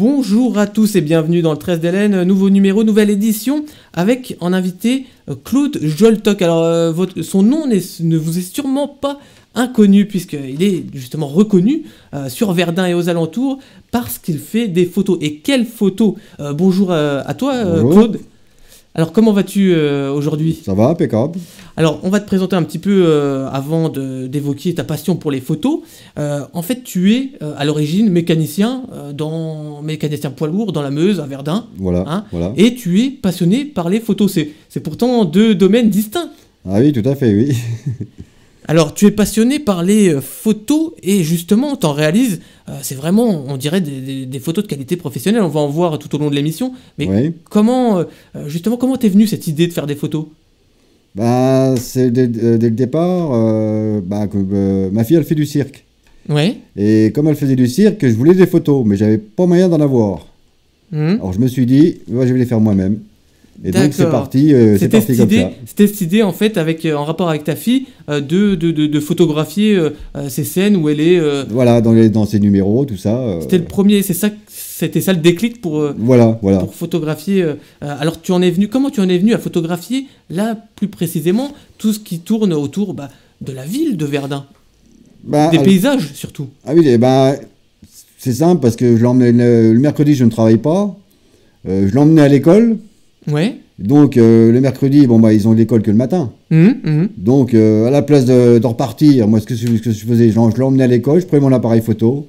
Bonjour à tous et bienvenue dans le 13 d'Hélène, nouveau numéro, nouvelle édition, avec en invité Claude Joltoc. Alors son nom ne vous est sûrement pas inconnu puisqu'il est justement reconnu sur Verdun et aux alentours parce qu'il fait des photos. Et quelles photos bonjour à toi Claude. Alors comment vas-tu aujourd'hui? Ça va, impeccable. Alors on va te présenter un petit peu avant d'évoquer ta passion pour les photos. En fait tu es à l'origine mécanicien poids lourd dans la Meuse à Verdun. Voilà, voilà. Et tu es passionné par les photos. C'est pourtant deux domaines distincts. Ah oui, tout à fait, oui. Alors tu es passionné par les photos et justement t'en réalises, c'est vraiment on dirait des photos de qualité professionnelle, on va en voir tout au long de l'émission, mais oui. Comment t'es venue cette idée de faire des photos? C'est dès le départ, ma fille elle fait du cirque. Ouais. Et comme elle faisait du cirque, je voulais des photos, mais j'avais pas moyen d'en avoir. Alors je me suis dit, je vais les faire moi-même. Et donc c'est parti comme ça. C'était cette idée en fait en rapport avec ta fille de photographier ces scènes où elle est... Voilà, dans ses numéros, tout ça. C'était le premier, c'était ça le déclic pour photographier. Alors comment tu en es venu à photographier là plus précisément tout ce qui tourne autour de la ville de Verdun, des paysages surtout. Ah oui, c'est simple parce que je l'emmenais le mercredi, je ne travaille pas. Je l'emmenais à l'école. Ouais. Donc le mercredi, ils ont l'école que le matin. Donc à la place de repartir, moi ce que je faisais, je l'emmenais à l'école, je prenais mon appareil photo,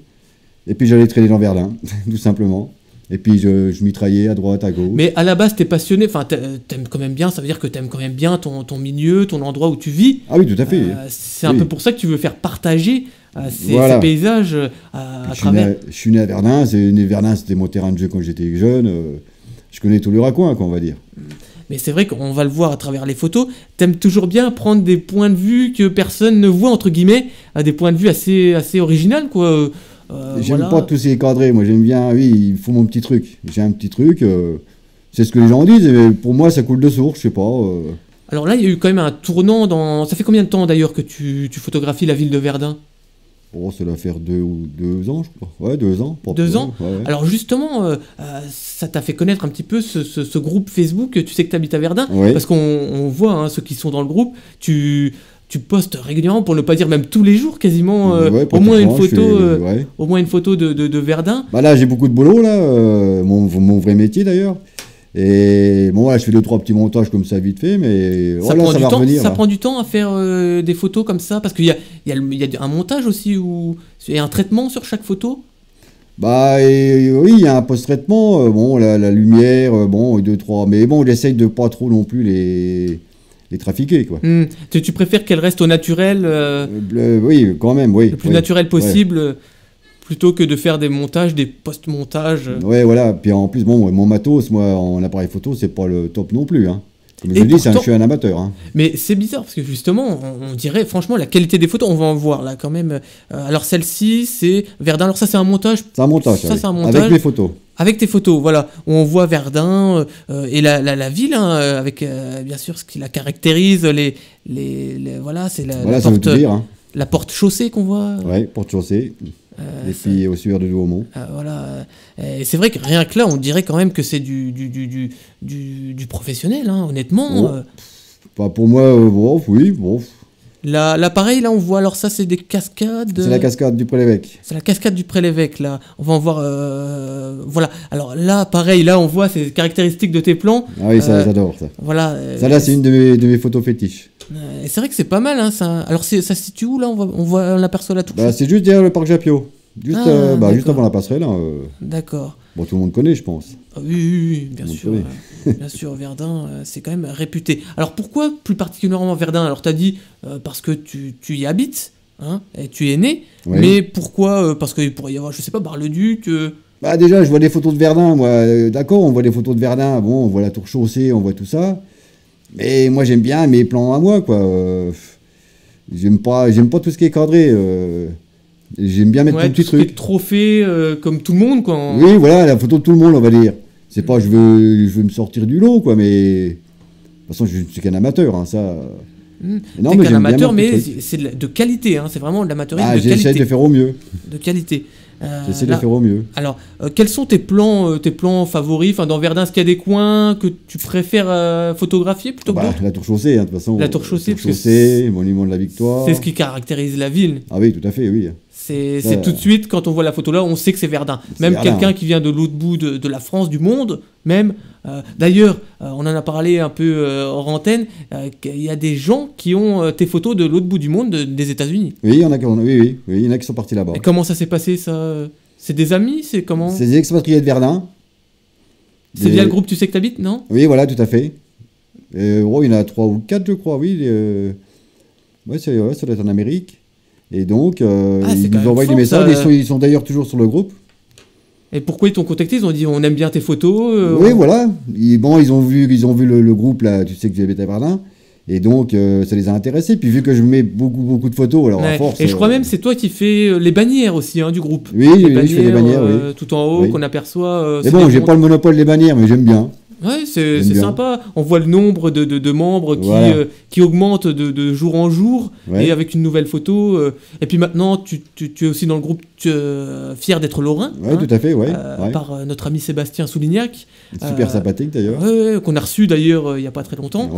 et puis j'allais traîner dans Verdun, tout simplement. Et puis je mitraillais à droite, à gauche. Mais à la base, t'es passionné, enfin t'aimes quand même bien, ça veut dire que t'aimes quand même bien ton milieu, ton endroit où tu vis. Ah oui, tout à fait. C'est un peu pour ça que tu veux faire partager ces paysages à travers... Je suis né à Verdun, Verdun c'était mon terrain de jeu quand j'étais jeune. Je connais tous les raccoins, on va dire. Mais c'est vrai qu'on va le voir à travers les photos. T'aimes toujours bien prendre des points de vue que personne ne voit, entre guillemets, des points de vue assez originaux, quoi. J'aime pas tous ces cadrés. Moi, j'aime bien, oui, il faut mon petit truc. J'ai un petit truc. C'est ce que les gens disent. Mais pour moi, ça coule de source, je sais pas. Alors là, il y a eu quand même un tournant dans... Ça fait combien de temps, d'ailleurs, que tu photographies la ville de Verdun ? Oh, ça doit faire 2 ans, je crois. Ouais, 2 ans. 2 ans. Ouais. Alors justement, ça t'a fait connaître un petit peu ce groupe Facebook. Tu sais que tu habites à Verdun, parce qu'on voit ceux qui sont dans le groupe. Tu postes régulièrement, pour ne pas dire même tous les jours, quasiment au moins une photo de Verdun. Là, j'ai beaucoup de boulot, là, mon vrai métier d'ailleurs. Et je fais 2-3 petits montages comme ça vite fait, mais ça va revenir. Ça prend du temps à faire des photos comme ça, parce qu'il y a un montage aussi et un traitement sur chaque photo. Oui, il y a un post-traitement, la lumière, 2-3, mais on essaye de pas trop non plus les trafiquer, quoi. Tu préfères qu'elle reste au naturel oui, quand même, oui. Le plus naturel possible. Plutôt que de faire des montages, des post-montages. Ouais, voilà. Puis en plus, mon matos, moi, en appareil photo, c'est pas le top non plus. Hein. Comme je dis, je suis un amateur. Hein. Mais c'est bizarre, parce que justement, on dirait, franchement, la qualité des photos, on va en voir là quand même. Alors celle-ci, c'est Verdun. Alors ça, c'est un montage. C'est un montage, ça, c'est un montage. Avec mes photos. Avec tes photos, voilà. On voit Verdun et la ville, avec bien sûr ce qui la caractérise. Voilà, c'est la ça veut tout dire, hein. La porte chaussée qu'on voit. Ouais, porte chaussée. Et puis au sueur de Douaumont. Voilà. Et c'est vrai que rien que là, on dirait quand même que c'est du professionnel, hein, honnêtement. Pour moi, oui. L'appareil, là, on voit, alors ça, c'est des cascades. C'est la cascade du Pré-l'Évêque. C'est la cascade du Pré-l'Évêque, là. On va en voir. Voilà. Alors là, pareil, là, on voit ces caractéristiques de tes plans. Ah oui, ça, j'adore ça. Voilà. Ça, là, c'est une de mes photos fétiches. Et c'est vrai que c'est pas mal, hein, ça. Alors, ça se situe où, là? On aperçoit la touche. C'est juste derrière le parc Japio. Juste avant la passerelle. D'accord. Tout le monde connaît, je pense. Oui, bien sûr. Bien sûr, Verdun, c'est quand même réputé. Alors, pourquoi plus particulièrement Verdun? Alors, tu as dit parce que tu y habites, hein, et tu es né. Oui. Mais pourquoi parce qu'il pourrait y avoir, je sais pas, Bar-le-Duc Déjà, je vois des photos de Verdun, moi. D'accord, on voit des photos de Verdun. On voit la tour chaussée, on voit tout ça. Mais moi, j'aime bien mes plans à moi, quoi. J'aime pas tout ce qui est cadré. J'aime bien mettre tout petit truc. Des trophées comme tout le monde, quoi. Oui, voilà, la photo de tout le monde, on va dire. C'est pas je veux me sortir du lot, quoi, mais de toute façon, je suis qu'un amateur, hein, ça. Non, mais qu'un amateur, mais c'est de qualité, hein, c'est vraiment de l'amateurisme de qualité. J'essaie de faire au mieux. De qualité. J'essaie de faire au mieux. Alors, quels sont tes plans favoris? Enfin, dans Verdun, est-ce qu'il y a des coins que tu préfères photographier plutôt que d'autres? La Tour Chaussée, hein, de toute façon. La Tour Chaussée, Monument de la Victoire. C'est ce qui caractérise la ville. Ah oui, tout à fait, oui. C'est tout de suite, quand on voit la photo là, on sait que c'est Verdun. Même quelqu'un qui vient de l'autre bout de la France, du monde, même. D'ailleurs, on en a parlé un peu hors antenne, il y a des gens qui ont tes photos de l'autre bout du monde, des États-Unis. Oui, il y en a qui sont partis là-bas. Et comment ça s'est passé, ça? C'est des amis? C'est comment? C'est des expatriés de Verdun. C'est via le groupe Tu sais que t'habites, non? Oui, voilà, tout à fait. Il y en a 3 ou 4, je crois, oui. Ça doit être en Amérique. Et donc, ils nous envoient des messages. Ils sont d'ailleurs toujours sur le groupe. Et pourquoi ils t'ont contacté? Ils ont dit on aime bien tes photos. Oui, voilà. Ils ont vu le groupe, là, Tu sais que j'habite à Verdun. Et donc, ça les a intéressés. Puis vu que je mets beaucoup de photos, alors à force... Et je crois même c'est toi qui fais les bannières aussi du groupe. Oui, je fais les bannières, oui. Tout en haut, qu'on aperçoit. Mais bon, j'ai pas le monopole des bannières, mais j'aime bien. Ouais, c'est sympa. On voit le nombre de membres qui augmente de jour en jour, et avec une nouvelle photo. Et puis maintenant, tu es aussi dans le groupe fier d'être lorrain. Oui, tout à fait, par notre ami Sébastien Soulignac. Super sympathique d'ailleurs. Qu'on a reçu d'ailleurs il n'y a pas très longtemps.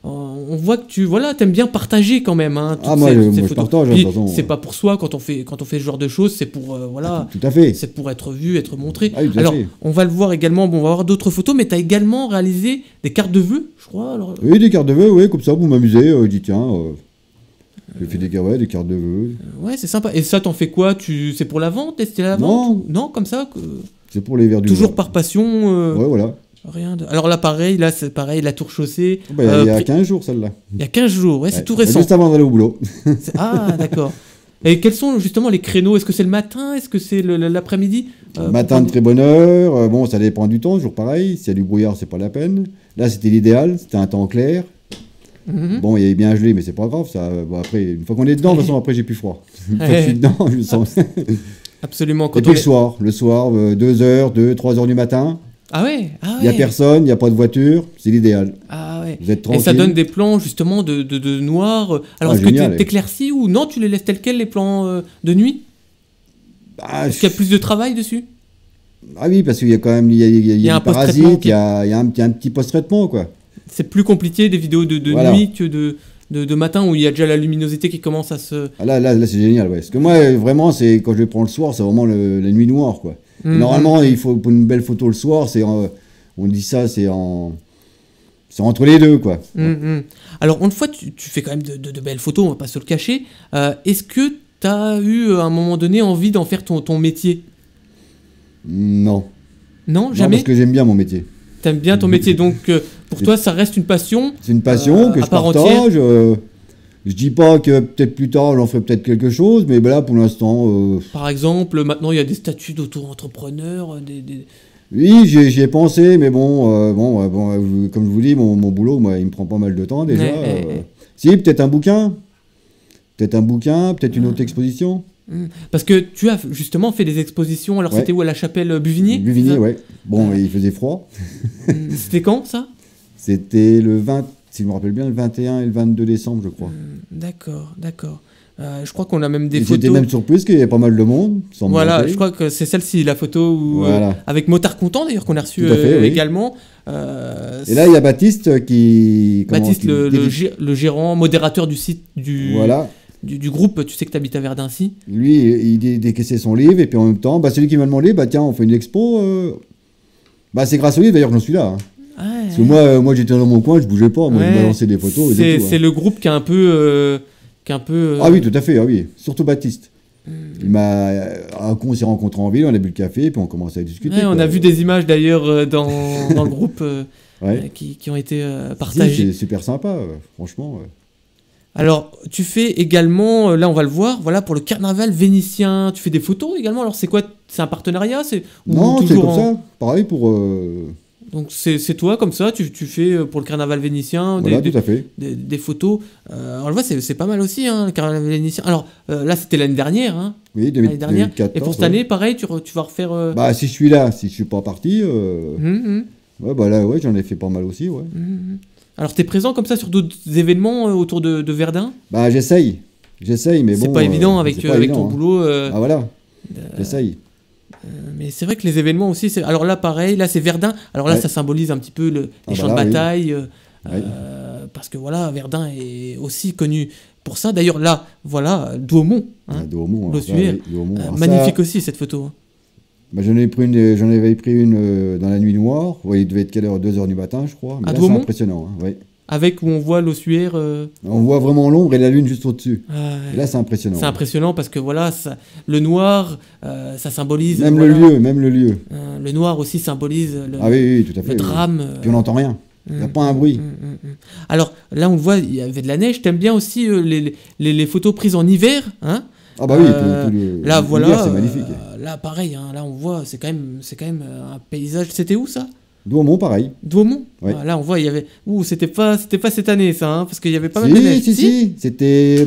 On voit que tu aimes bien partager quand même. Moi je partage. C'est pas pour soi quand on fait ce genre de choses, c'est pour tout à fait. C'est pour être vu, être montré. Alors on va le voir également. Bon, on va voir d'autres photos, mais tu as également réalisé des cartes de vœux, je crois. Alors... Oui, des cartes de vœux, oui, comme ça pour m'amuser. Je dis tiens, j'ai fait des cartes de vœux. Ouais, c'est sympa. Et ça, t'en fais quoi? C'est pour la vente? Tester la vente? Non, comme ça. C'est pour les verres du toujours par passion. Ouais, voilà. Rien de... Alors là, c'est pareil, la Tour Chaussée. Il y a 15 jours, celle-là. Il y a 15 jours, c'est tout récent. Juste avant d'aller au boulot. D'accord. Et quels sont justement les créneaux? Est-ce que c'est le matin? Est-ce que c'est l'après-midi? Matin de très bonne heure. Bon, ça dépend du temps, toujours pareil. S'il y a du brouillard, c'est pas la peine. Là, c'était l'idéal. C'était un temps clair. Bon, il y avait bien gelé, mais c'est pas grave. Ça. Bon, après, une fois qu'on est dedans, de toute façon, après, j'ai plus froid. Une fois que je suis dedans, je le sens. Absolument. Et puis le soir, 2h, 3h du matin. Ah ouais. Il n'y a personne, il n'y a pas de voiture, c'est l'idéal. Ah ouais. Vous êtes tranquille. Et ça donne des plans justement de noir. Alors est-ce que tu t'éclaircis ou non, tu les laisses tels quels les plans de nuit? Est-ce qu'il y a plus de travail dessus? Ah oui, parce qu'il y a quand même des parasites, il y a un petit post-traitement, quoi. C'est plus compliqué des vidéos de nuit que de matin où il y a déjà la luminosité qui commence à se... Là c'est génial, ouais. Parce que moi, vraiment, c'est quand je prends le soir, c'est vraiment la nuit noire, quoi. Normalement, il faut pour une belle photo le soir, on dit ça, c'est entre les deux, quoi. Alors, une fois, tu fais quand même de belles photos, on va pas se le cacher. Est-ce que tu as eu, à un moment donné, envie d'en faire ton métier? Non. Non, jamais? Non, parce que j'aime bien mon métier. T'aimes bien ton métier, donc pour toi, ça reste une passion? C'est une passion que je partage. Je dis pas que peut-être plus tard, j'en ferai peut-être quelque chose, mais là, pour l'instant... Par exemple, maintenant, il y a des statuts d'auto-entrepreneur, Oui, j'y ai pensé, mais bon, comme je vous dis, mon boulot, moi, il me prend pas mal de temps, déjà. Si, peut-être un bouquin. Peut-être une autre exposition. Parce que tu as justement fait des expositions, alors c'était où, à la chapelle Buvigné? Buvigné, ouais. Bon, il faisait froid. C'était quand, ça? C'était le 20... Si je me rappelle bien, le 21 et le 22 décembre, je crois. D'accord. Je crois qu'on a même des photos... J'étais même surprise qu'il y avait pas mal de monde. Voilà, je crois que c'est celle-ci, la photo avec Motard Content, d'ailleurs, qu'on a reçu également. Et là, il y a Baptiste qui... Baptiste, le gérant, modérateur du site du groupe, tu sais que tu habites à Verdun-Ci. Lui, il décaissait son livre, et puis en même temps, celui qui m'a demandé, tiens, on fait une expo. C'est grâce au livre, d'ailleurs, que j'en suis là. Parce que moi j'étais dans mon coin, je bougeais pas, moi je balançais des photos. C'est le groupe qui est un peu... Ah oui, tout à fait, surtout Baptiste. On s'est rencontrés en ville, on a bu le café, puis on commençait à discuter. On a vu des images d'ailleurs dans le groupe qui ont été partagées. C'est super sympa, franchement. Alors, tu fais également, là on va le voir, pour le carnaval vénitien, tu fais des photos également. Alors c'est quoi? C'est un partenariat? Non, c'est comme ça, pareil pour... Donc c'est toi comme ça, tu fais pour le carnaval vénitien tout à fait. Des photos. Alors je vois, c'est pas mal aussi, le carnaval vénitien. Alors là c'était l'année dernière. Oui, 2014. Et pour cette année, pareil, tu vas refaire... si je suis là, si je suis pas parti, j'en ai fait pas mal aussi, Alors t'es présent comme ça sur d'autres événements autour de Verdun? J'essaye. J'essaye, mais bon. C'est pas évident avec ton boulot. Ah voilà, j'essaye. Mais c'est vrai que les événements aussi. Alors là, pareil, là c'est Verdun. Alors là, ça symbolise un petit peu les champs de bataille. Parce que voilà, Verdun est aussi connu pour ça. D'ailleurs, là, voilà, Douaumont. Douaumont, l'ossuaire. Magnifique aussi cette photo. Bah, j'en avais pris une dans la nuit noire. Ouais, il devait être quelle heure? 2h du matin, je crois. Mais là, c'est impressionnant. Hein, ouais. Avec où on voit l'ossuaire. On voit vraiment l'ombre et la lune juste au-dessus. Et là, c'est impressionnant. C'est impressionnant parce que voilà, le noir, ça symbolise. Même le lieu. Le noir aussi symbolise tout à fait, le drame. Puis on n'entend rien. Il n'y a pas un bruit. Alors là, on voit, il y avait de la neige. T'aimes bien aussi les photos prises en hiver, hein? Ah bah oui, là voilà, c'est magnifique. Là pareil, hein, là on voit, c'est quand même un paysage. C'était où ça? Douaumont, pareil. Douaumont. Ouais. Là on voit, il y avait. C'était pas cette année ça, hein, parce qu'il y avait pas mal de neige. Si. C'était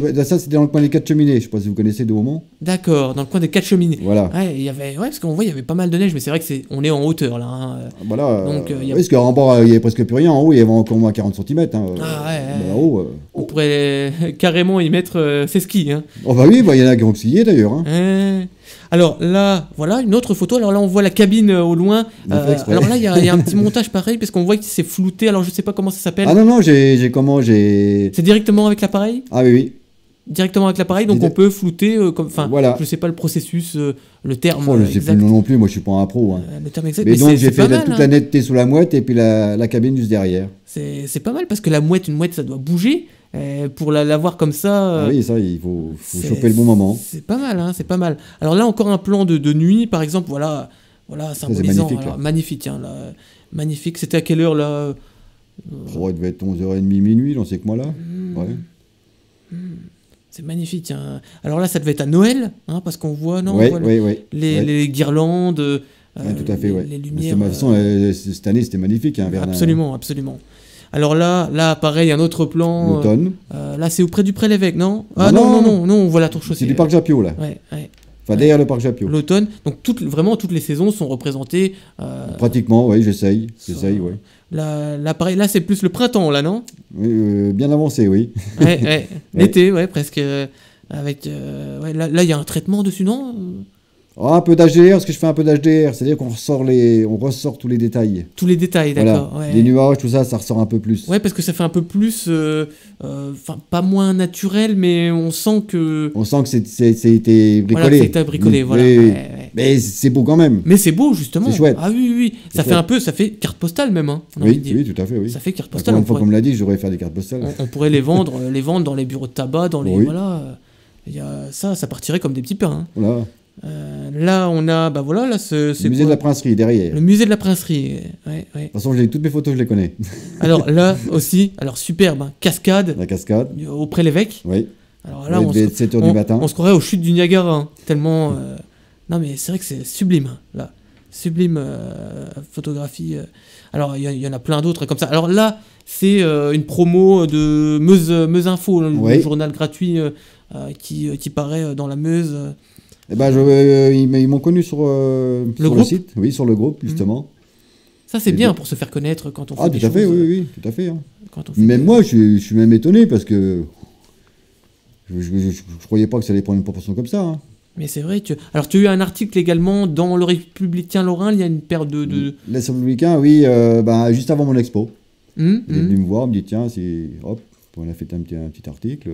dans le coin des 4 cheminées. Je sais pas si vous connaissez Douaumont. D'accord, dans le coin des 4 cheminées. Voilà. Parce qu'on voit, il y avait pas mal de neige, mais c'est vrai que on est en hauteur là. Hein. Voilà. Donc parce qu'en bas il y avait presque plus rien. En haut il y avait encore moins 40 cm. Hein. Haut, on pourrait carrément y mettre ses skis. Hein. Oh bah oui, il y en a qui ont skié d'ailleurs. Hein. Alors là, voilà une autre photo. Alors là, on voit la cabine au loin. Alors là, il y a un petit montage pareil parce qu'on voit que c'est flouté. Alors je sais pas comment ça s'appelle. Ah non, C'est directement avec l'appareil? Ah oui. Directement avec l'appareil, donc on peut flouter. Voilà. Je sais pas le processus, le terme. Je sais plus non plus. Moi, je suis pas un pro. Hein. Le terme exact. Mais donc j'ai fait toute la netteté sous la mouette et puis la cabine juste derrière. C'est pas mal parce que une mouette, ça doit bouger. Pour la voir comme ça. Ah oui, ça, il faut choper le bon moment. C'est pas mal, hein, c'est pas mal. Alors là, encore un plan de nuit, par exemple, voilà symbolisant. Magnifique, hein, là, magnifique. C'était à quelle heure là? Il devait être 11h30, minuit, dans ces mois-là. C'est magnifique. Hein. Alors là, ça devait être à Noël, hein, parce qu'on voit, les guirlandes, tout à fait, les lumières. De toute façon, cette année, c'était magnifique. Hein, absolument. Alors là, pareil, un autre plan. L'automne. Là, c'est auprès du Pré-l'Évêque, non? Non, on voit la tour chaussée. C'est du parc Japio, là. Enfin, derrière le parc Japio. L'automne. Donc, vraiment, toutes les saisons sont représentées. Pratiquement, oui, j'essaye, oui. Là, pareil, là, c'est plus le printemps, là, non? Bien avancé, oui. L'été, presque. Avec. Là, il y a un traitement dessus, non? Un peu d'HDR, parce que je fais un peu d'HDR, c'est-à-dire qu'on ressort tous les détails. Tous les détails, d'accord. Voilà. Les nuages, tout ça ressort un peu plus. Ouais, parce que ça fait un peu plus, pas moins naturel, mais on sent que... On sent que c'est été bricolé. Voilà, que ça a été bricolé, voilà. Mais c'est beau quand même. Mais c'est beau, justement. C'est chouette. Ah oui. Ça fait carte postale même, hein. Oui, tout à fait, oui. Ça fait carte postale. Une fois, comme l'a dit, j'aurais faire des cartes postales. On pourrait les vendre dans les bureaux de tabac, dans les... Oui. Voilà. Ça partirait comme des petits pains. Hein. Voilà. Là, on a, là, c'est le musée de la Princerie derrière. Le musée de la Princerie, ouais. De toute façon, toutes mes photos, je les connais. Alors là aussi, superbe, hein, cascade. La cascade. Au Pré-l'Évêque. Oui. Alors là, on devait être 7h du matin. On se croirait aux chutes du Niagara, hein, tellement. Non, mais c'est vrai que c'est sublime, hein, là. Sublime photographie. Alors, il y en a plein d'autres comme ça. Alors là, c'est une promo de Meuse Info, le journal gratuit qui paraît dans la Meuse. Eh ben, ils m'ont connu sur le site, oui, sur le groupe, justement. Ça, c'est bien pour se faire connaître quand on fait des choses. Ah, tout à fait. Hein. Même moi, je suis même étonné parce que je croyais pas que ça allait prendre une proportion comme ça. Hein. Mais c'est vrai. Alors, tu as eu un article également dans Le Républicain Lorrain, il y a une paire de... Le Républicain, oui, juste avant mon expo. Il est venu me voir, il me dit, tiens, hop, on a fait un petit article...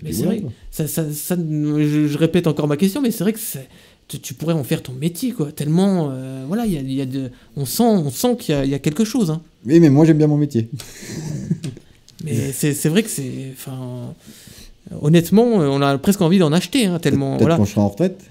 Mais c'est vrai, je répète encore ma question, mais c'est vrai que tu pourrais en faire ton métier, quoi. Tellement, on sent qu'il y a quelque chose. Hein. Oui, mais moi j'aime bien mon métier. Mais c'est vrai que honnêtement, on a presque envie d'en acheter, hein, tellement. Peut-être quand je serai en retraite.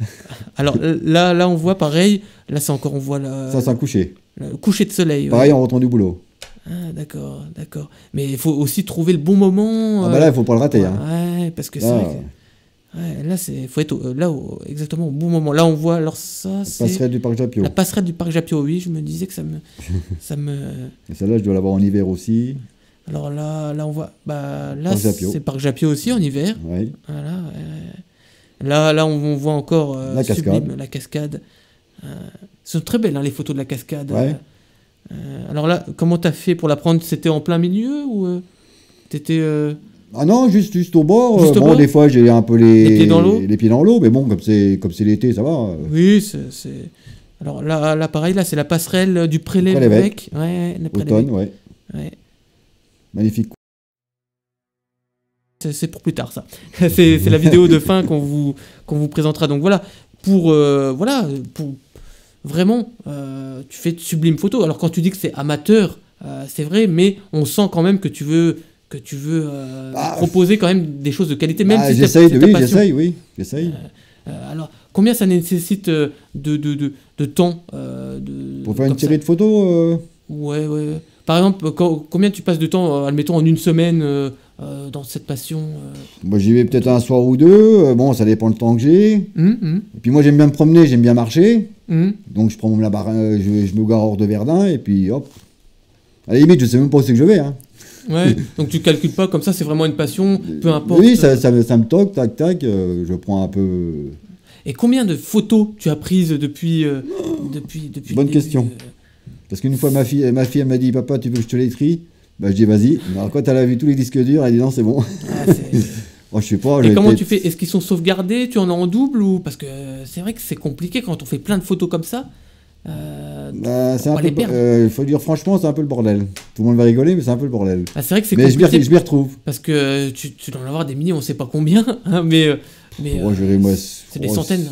Alors là, on voit pareil. Là, on voit ça, c'est un coucher. Le coucher de soleil. Pareil, en rentrant du boulot. Ah, d'accord. Mais il faut aussi trouver le bon moment. Là, il faut pas le rater. Hein. Ouais, parce que c'est vrai que... là, faut être exactement au bon moment. Là, on voit, alors ça, c'est... La passerelle du parc Japio. La passerelle du parc Japio, oui, je me disais que ça me... Et celle-là, je dois l'avoir en hiver aussi. Alors là, on voit... là, c'est parc Japio aussi, en hiver. Oui. Voilà. Là, on voit encore la cascade. La cascade. Ce sont très belles, hein, les photos de la cascade. Ouais. Alors là, comment t'as fait pour la prendre? C'était en plein milieu ou t'étais... Ah non, juste au bord. Juste au bon, bord des fois, j'ai un peu les pieds dans l'eau. les pieds dans l'eau, mais bon, comme c'est l'été, ça va. Oui, c'est... Alors là, pareil, là, c'est la passerelle du Pré-l'Évêque. Ouais, le Automne, ouais. Ouais. Magnifique. C'est pour plus tard, ça. c'est la vidéo de fin qu'on vous présentera. Donc voilà, pour vraiment, tu fais de sublimes photos. Alors quand tu dis que c'est amateur, c'est vrai, mais on sent quand même que tu veux proposer quand même des choses de qualité, même si j'essaye, c'est ta passion. J'essaye. Alors, combien ça nécessite de temps pour faire une série de photos Ouais. Par exemple, combien tu passes de temps, admettons, en une semaine dans cette passion Moi, j'y vais peut-être un soir ou deux. Bon, ça dépend du temps que j'ai. Et puis moi, j'aime bien me promener, j'aime bien marcher. Donc, je prends je me gare hors de Verdun et puis hop. À la limite, je sais même pas où c'est que je vais. Hein. Ouais, donc tu calcules pas, comme ça, c'est vraiment une passion, peu importe. Oui, ça me toque, tac, je prends un peu... Et combien de photos tu as prises depuis Bonne question. Parce qu'une fois, ma fille elle m'a dit, papa, tu veux que je te l'écris? Bah, je dis, vas-y. Alors, quand elle a vu tous les disques durs, elle a dit, non, c'est bon. Oh, je sais pas. Et comment tu fais? Est-ce qu'ils sont sauvegardés? Tu en as en double ou... Parce que c'est vrai que c'est compliqué quand on fait plein de photos comme ça. C'est un peu, faut dire franchement, c'est un peu le bordel. Tout le monde va rigoler, mais c'est un peu le bordel. C'est vrai que c'est compliqué. Mais je m'y retrouve. Parce que tu dois en avoir des milliers, on sait pas combien, hein, mais c'est des centaines,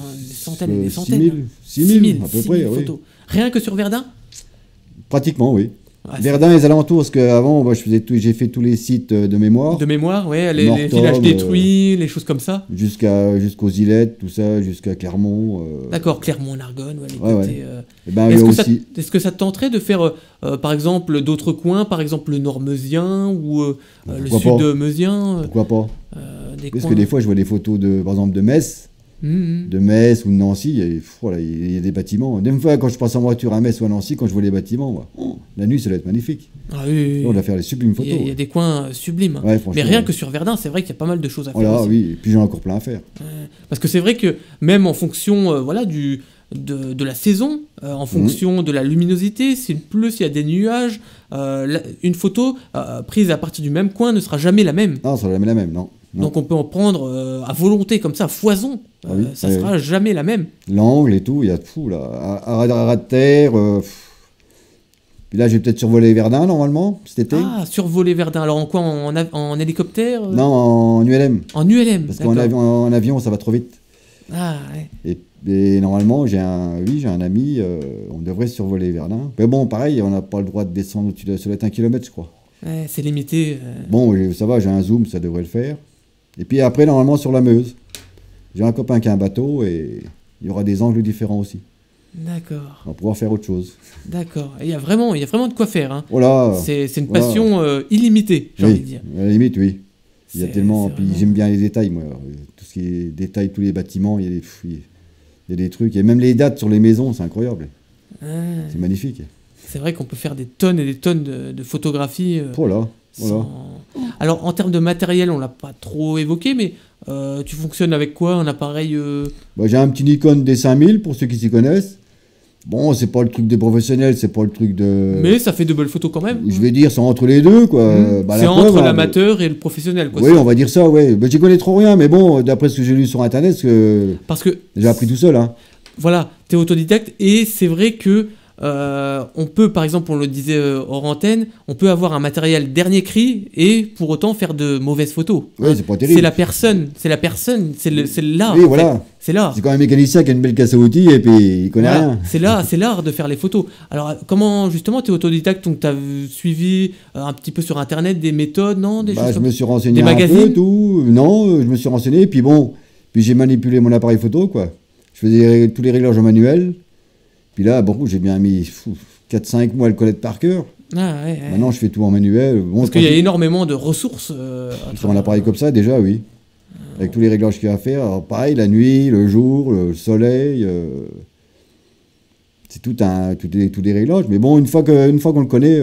des centaines. 6 000 à peu près, photos. Rien que sur Verdun? Pratiquement, oui. Verdun et les alentours, parce qu'avant, j'ai fait tous les sites de mémoire. De mémoire, ouais, les villages détruits, les choses comme ça. Jusqu'aux Ilettes, tout ça, jusqu'à Clermont. D'accord, Clermont en Argonne, Est-ce que ça te tenterait de faire, par exemple, d'autres coins, par exemple le Nord meusien ou le Sud meusien Pourquoi pas Parce que des fois, je vois des photos, par exemple, de Metz. De Metz ou de Nancy, il y a des bâtiments. Des fois, quand je passe en voiture à Metz ou à Nancy, quand je vois les bâtiments, la nuit, ça doit être magnifique. Ah oui. On doit faire des sublimes photos. Il y a des coins sublimes. Ouais, mais rien que sur Verdun, c'est vrai qu'il y a pas mal de choses à faire. Voilà, aussi. oui, et puis j'ai encore plein à faire. Parce que c'est vrai que même en fonction de la saison, en fonction de la luminosité, s'il pleut, s'il y a des nuages, une photo prise à partir du même coin ne sera jamais la même. Non, ça sera jamais la même, non. Donc on peut en prendre à volonté, comme ça, à foison. Ça sera jamais la même. L'angle et tout, il y a de fou là. À ras de terre. Puis là, j'ai peut-être survolé Verdun normalement cet été. Ah, survoler Verdun. Alors en quoi? En hélicoptère Non, en ULM. En ULM. Parce qu'en avion, ça va trop vite. Ah ouais. Et normalement, j'ai un ami, on devrait survoler Verdun. Mais bon, pareil, on n'a pas le droit de descendre au-dessus de 1 km, je crois. Ouais, c'est limité. Bon, ça va, j'ai un zoom, ça devrait le faire. Et puis après, normalement, sur la Meuse. J'ai un copain qui a un bateau et il y aura des angles différents aussi. D'accord. On va pouvoir faire autre chose. D'accord. Il y a vraiment de quoi faire. Hein. Voilà. C'est une passion illimitée, j'ai envie de dire. À la limite, oui. Il y a tellement. Puis j'aime bien les détails, moi. Tout ce qui est détails, tous les bâtiments, il y a des trucs. Et même les dates sur les maisons, c'est incroyable. C'est magnifique. C'est vrai qu'on peut faire des tonnes et des tonnes de photographies. Voilà. Alors, en termes de matériel, on l'a pas trop évoqué, mais tu fonctionnes avec quoi? Un appareil J'ai un petit Nikon D5000 pour ceux qui s'y connaissent. Bon, c'est pas le truc des professionnels, c'est pas le truc de... Mais ça fait de belles photos quand même. Je vais dire, c'est entre les deux, quoi. C'est entre l'amateur et le professionnel, quoi. Oui, on va dire ça, ouais. J'y connais trop rien, mais bon, d'après ce que j'ai lu sur Internet, parce que j'ai appris tout seul, hein. Voilà, t'es autodidacte, et c'est vrai que on peut, par exemple, on le disait hors antenne, on peut avoir un matériel dernier cri et pour autant faire de mauvaises photos. Oui, c'est pas terrible. C'est la personne, c'est l'art. Oui, voilà. C'est l'art. C'est quand un mécanicien qui a une belle caisse à outils et puis il connaît rien. C'est l'art de faire les photos. Alors, comment justement tu es autodidacte, donc tu as suivi un petit peu sur Internet des méthodes, non? Je me suis renseigné un peu, tout. Non, je me suis renseigné, puis j'ai manipulé mon appareil photo, quoi. Je faisais tous les réglages en manuel. Puis là, j'ai bien mis 4-5 mois à le connaître par cœur. Maintenant, je fais tout en manuel. Parce qu'il y a énormément de ressources. Sur un appareil comme ça, déjà, oui. Avec tous les réglages qu'il y a à faire. Alors, pareil, la nuit, le jour, le soleil. C'est tous des réglages. Mais bon, une fois qu'on le connaît,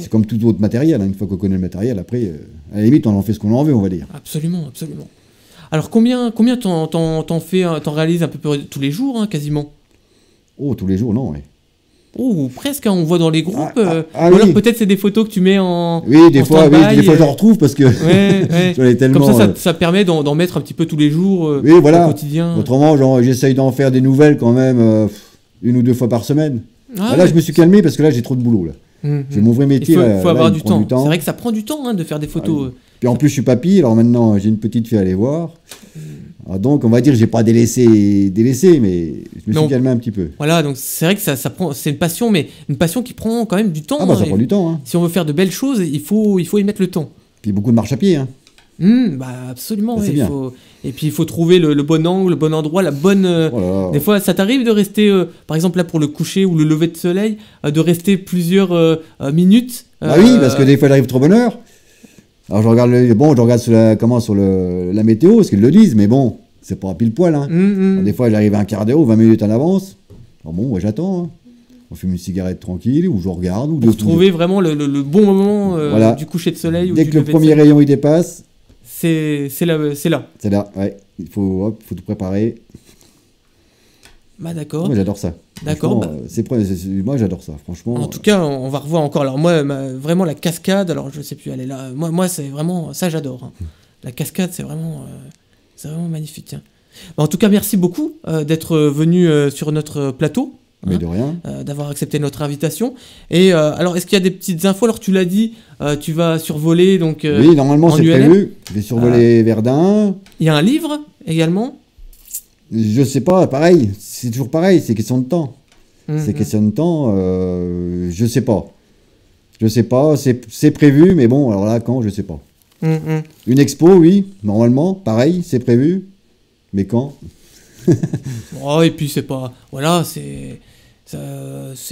c'est comme tout autre matériel. Une fois qu'on connaît le matériel, après, à la limite, on en fait ce qu'on en veut, on va dire. Absolument, absolument. Alors, combien t'en réalises à peu près tous les jours, hein, quasiment? Oh, tous les jours, non, oui. Oh, presque, hein, on voit dans les groupes. Ou oui. alors peut-être c'est des photos que tu mets en. Oui, des en fois, stand-by, j'en retrouve parce que j'en ai tellement. Comme ça permet d'en mettre un petit peu tous les jours oui, voilà. au quotidien. Autrement, genre, j'essaye d'en faire des nouvelles quand même 1 ou 2 fois par semaine. Ah, là, je me suis calmé parce que là, j'ai trop de boulot. Là. Je vais mon vrai métier. Il faut avoir du temps. C'est vrai que ça prend du temps de faire des photos. Puis en plus, je suis papy, alors maintenant, j'ai une petite fille à aller voir. Alors donc, on va dire que j'ai pas délaissé, mais je me suis calmé un petit peu. Voilà, donc c'est vrai que ça prend, c'est une passion, mais une passion qui prend quand même du temps. Ah bah ça prend du temps. Hein. Si on veut faire de belles choses, il faut y mettre le temps. Puis beaucoup de marche à pied. Hein. Bah absolument. Ouais, et puis il faut trouver le bon angle, le bon endroit, la bonne. Des fois, ça t'arrive de rester, par exemple là pour le coucher ou le lever de soleil, de rester plusieurs minutes. Ah oui, parce que des fois, j'arrive trop bonne heure. Alors je regarde sur la météo, ce qu'ils le disent, mais bon, c'est pas pile poil. Hein. Alors, des fois, j'arrive un quart d'heure ou 20 minutes en avance. Alors bon, moi j'attends. Hein. On fume une cigarette tranquille, ou je regarde. Ou pour trouver vraiment le bon moment du coucher de soleil. Dès que le premier rayon il dépasse, c'est là. C'est là, ouais. Il faut tout préparer. Bah d'accord. Moi j'adore ça. D'accord. Moi j'adore ça, franchement. En tout cas, on va revoir encore. Alors moi, vraiment la cascade. Alors je sais plus, elle est là. Moi c'est vraiment ça, j'adore. Hein. La cascade, c'est vraiment magnifique. Hein. Bah, en tout cas, merci beaucoup d'être venu sur notre plateau. Mais de rien. D'avoir accepté notre invitation. Et alors, est-ce qu'il y a des petites infos? Alors tu l'as dit, tu vas survoler donc. Oui, normalement c'est prévu. Je vais survoler Verdun. Il y a un livre également. Je sais pas, pareil, c'est toujours pareil, c'est question de temps. C'est question de temps, je sais pas. Je sais pas, c'est prévu, mais bon, alors là, quand, je sais pas. Une expo, oui, normalement, pareil, c'est prévu, mais quand? Oh, et puis c'est pas... Voilà, c'est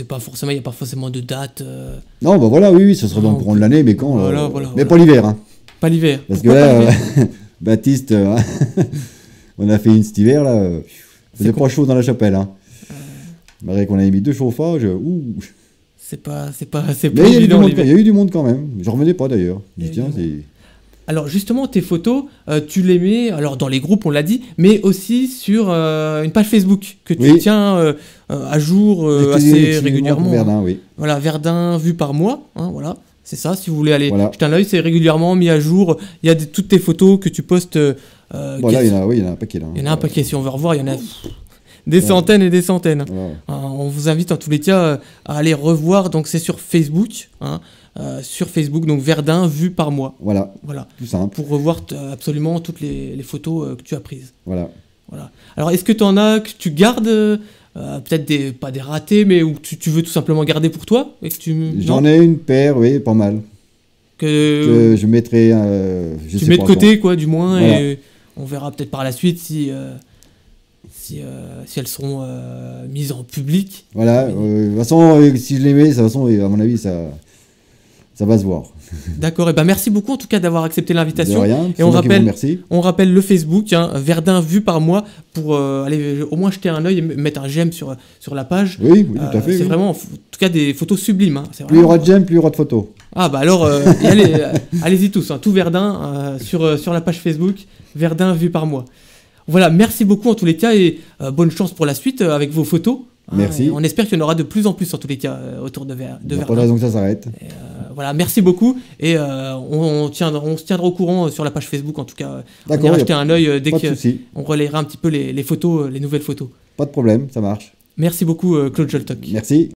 pas forcément... Il n'y a pas forcément de date. Non, bah voilà, oui, ça sera dans le courant de l'année, mais quand? Mais pas l'hiver, hein. Pas l'hiver. Parce que là, Baptiste... on a fait une cet hiver, là. Il faisait pas chaud dans la chapelle. Hein. Malgré qu'on avait mis 2 chauffages. C'est pas mais il y a eu du monde quand même. Je revenais pas d'ailleurs. Alors justement, tes photos, tu les mets alors dans les groupes, on l'a dit, mais aussi sur une page Facebook que tu tiens à jour assez régulièrement. Verdun, oui. Voilà, Verdun vu par moi. Hein, voilà. C'est ça, si vous voulez aller jeter un œil, c'est régulièrement mis à jour. Il y a toutes tes photos que tu postes. Voilà, il y en a un paquet là. Il y en a un paquet, si on veut revoir, il y en a des centaines et des centaines. On vous invite en tous les cas à aller revoir, donc c'est sur Facebook, hein, donc Verdun vu par moi. Voilà, tout simple. Pour revoir absolument toutes les photos que tu as prises. Voilà. Alors est-ce que tu en as que tu gardes peut-être pas des ratés, mais où tu veux tout simplement garder pour toi? J'en ai une paire, oui, pas mal. Que je mettrai. Tu mets de côté, quoi, du moins, et on verra peut-être par la suite si elles seront mises en public. Voilà, de toute façon, si je les mets, de toute façon, à mon avis, ça va se voir. D'accord, et ben merci beaucoup en tout cas d'avoir accepté l'invitation. De rien, et on rappelle le Facebook, hein, Verdun vu par moi, pour aller au moins jeter un œil et mettre un j'aime sur la page. Oui, tout à fait. C'est vraiment, en tout cas, des photos sublimes. Hein. Plus il y aura de j'aime, plus il y aura de photos. Ah bah alors, allez-y tous, hein, tout Verdun sur la page Facebook, Verdun vu par moi. Voilà, merci beaucoup en tous les cas et bonne chance pour la suite avec vos photos. Merci. On espère qu'il y en aura de plus en plus en tous les cas autour de Verdun. Il n'y a pas de raison que ça s'arrête. Voilà, merci beaucoup et on se tiendra au courant sur la page Facebook en tout cas. On ira jeter un œil dès qu'on relayera un petit peu les photos, les nouvelles photos. Pas de problème, ça marche. Merci beaucoup Claude Joltok. Merci.